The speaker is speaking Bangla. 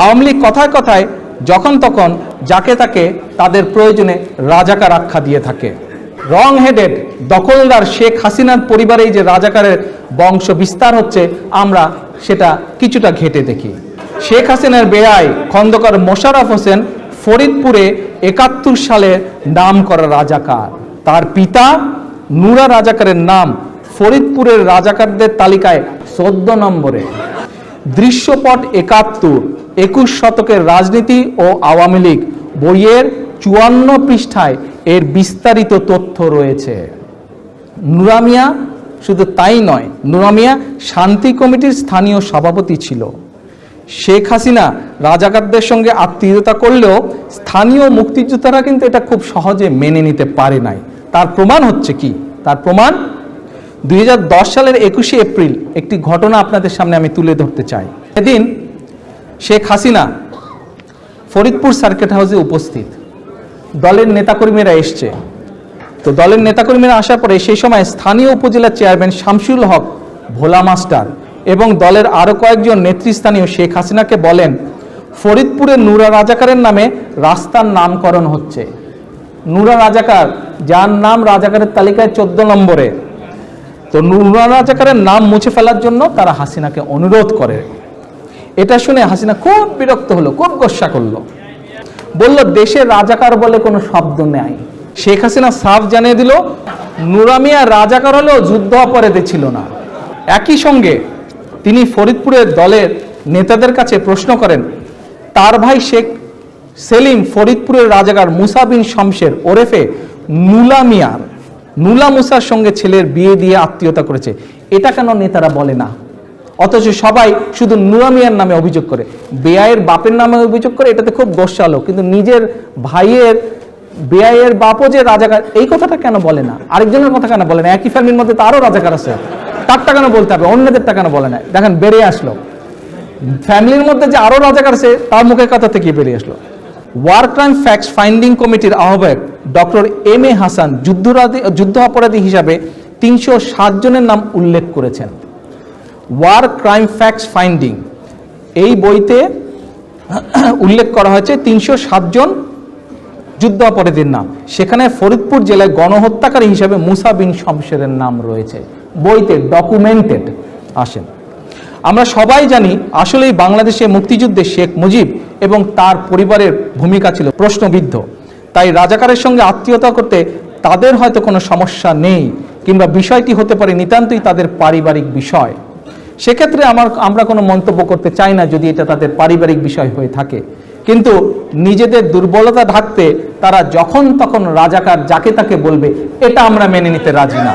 আওয়ামী লীগ কথায় কথায় যখন তখন যাকে তাকে তাদের প্রয়োজনে রাজাকার আখ্যা দিয়ে থাকে। রং হেডেড দখলদার শেখ হাসিনার পরিবারেই যে রাজাকারের বংশ বিস্তার হচ্ছে, আমরা সেটা কিছুটা ঘেঁটে দেখি। শেখ হাসিনার বেয়াই খন্দকার মোশাররফ হোসেন ফরিদপুরে ৭১ সালে নাম করা রাজাকার। তার পিতা নুরা রাজাকারের নাম ফরিদপুরের রাজাকারদের তালিকায় ১৪ নম্বরে। দৃশ্যপট ৭১, ২১ শতকের রাজনীতি ও আওয়ামী লীগ বইয়ের ৫৪ পৃষ্ঠায় এর বিস্তারিত তথ্য রয়েছে। নুরা মিয়া শুধু তাই নয়, নুরা মিয়া শান্তি কমিটির স্থানীয় সভাপতি ছিল। শেখ হাসিনা রাজাকারদের সঙ্গে আত্মীয়তা করলেও স্থানীয় মুক্তিযোদ্ধারা কিন্তু এটা খুব সহজে মেনে নিতে পারে নাই। তার প্রমাণ হচ্ছে কি? তার প্রমাণ ২০১০ সালের ২১শে এপ্রিল একটি ঘটনা আপনাদের সামনে আমি তুলে ধরতে চাই। সেদিন শেখ হাসিনা ফরিদপুর সার্কিট হাউসে উপস্থিত, দলের নেতাকর্মীরা এসছে। তো দলের নেতাকর্মীরা আসার পরে সেই সময় স্থানীয় উপজেলা চেয়ারম্যান শামসুল হক ভোলা মাস্টার এবং দলের আরও কয়েকজন নেতৃস্থানীয় শেখ হাসিনাকে বলেন, ফরিদপুরে নুরা রাজাকারের নামে রাস্তার নামকরণ হচ্ছে। নুরা রাজাকার, যার নাম রাজাকারের তালিকায় ১৪ নম্বরে, তো নুরা রাজাকারের নাম মুছে ফেলার জন্য তারা হাসিনাকে অনুরোধ করে। এটা শুনে হাসিনা খুব বিরক্ত হলো, খুব গোস্সা করলো, বলল দেশে রাজাকার বলে কোনো শব্দ নেই। শেখ হাসিনা সাফ জানিয়ে দিল, নুরা মিয়া রাজাকার হলেও যুদ্ধ অপরাধী ছিল না। একই সঙ্গে তিনি ফরিদপুরের দলের নেতাদের কাছে প্রশ্ন করেন, তার ভাই শেখ সেলিম ফরিদপুরের রাজাকার মুসা বিন শমশের ওরফে নুলা মিয়ার, নুলা মুসার সঙ্গে ছেলের বিয়ে দিয়ে আত্মীয়তা করেছে, এটা কেন নেতারা বলে না? অথচ সবাই শুধু নুরা মিয়ার নামে অভিযোগ করে, বেয়াইয়ের বাপের নামে অভিযোগ করে। এটাতে খুব গোস্সা হলো, কিন্তু নিজের ভাইয়ের বেয়াইয়ের বাপও যে রাজাকার, এই কথাটা কেন বলে না? আরেকজনের কথা কেন বলে না? একই ফ্যামিলির মধ্যে তো আরও রাজাকার আছে, তারটা কেন বলতে হবে? অন্যদেরটা কেন বলে না? দেখেন বেরিয়ে আসলো, ফ্যামিলির মধ্যে যে আরও রাজাকার আছে তার মুখের কথা থেকে বেরিয়ে আসলো। ওয়ার ক্রাইম ফ্যাক্টস ফাইন্ডিং কমিটির আহ্বায়ক ডক্টর এম এ হাসান যুদ্ধ অপরাধী হিসাবে ৩০৭ জনের নাম উল্লেখ করেছেন। ওয়ার ক্রাইম ফ্যাক্টস ফাইন্ডিং এই বইতে উল্লেখ করা হয়েছে ৩০৭ জন যুদ্ধ অপরাধীর নাম। সেখানে ফরিদপুর জেলায় গণহত্যাকারী হিসাবে মুসা বিন শমশেরের নাম রয়েছে, বইতে ডকুমেন্টেড। আসেন, আমরা সবাই জানি আসলেই বাংলাদেশে মুক্তিযুদ্ধে শেখ মুজিব এবং তার পরিবারের ভূমিকা ছিল প্রশ্নবিদ্ধ। তাই রাজাকারের সঙ্গে আত্মীয়তা করতে তাদের হয়তো কোনো সমস্যা নেই, কিংবা বিষয়টি হতে পারে নিতান্তই তাদের পারিবারিক বিষয়। সেক্ষেত্রে আমরা কোনো মন্তব্য করতে চাই না যদি এটা তাদের পারিবারিক বিষয় হয়ে থাকে। কিন্তু নিজেদের দুর্বলতা ঢাকতে তারা যখন তখন রাজাকার যাকে তাকে বলবে, এটা আমরা মেনে নিতে রাজি না।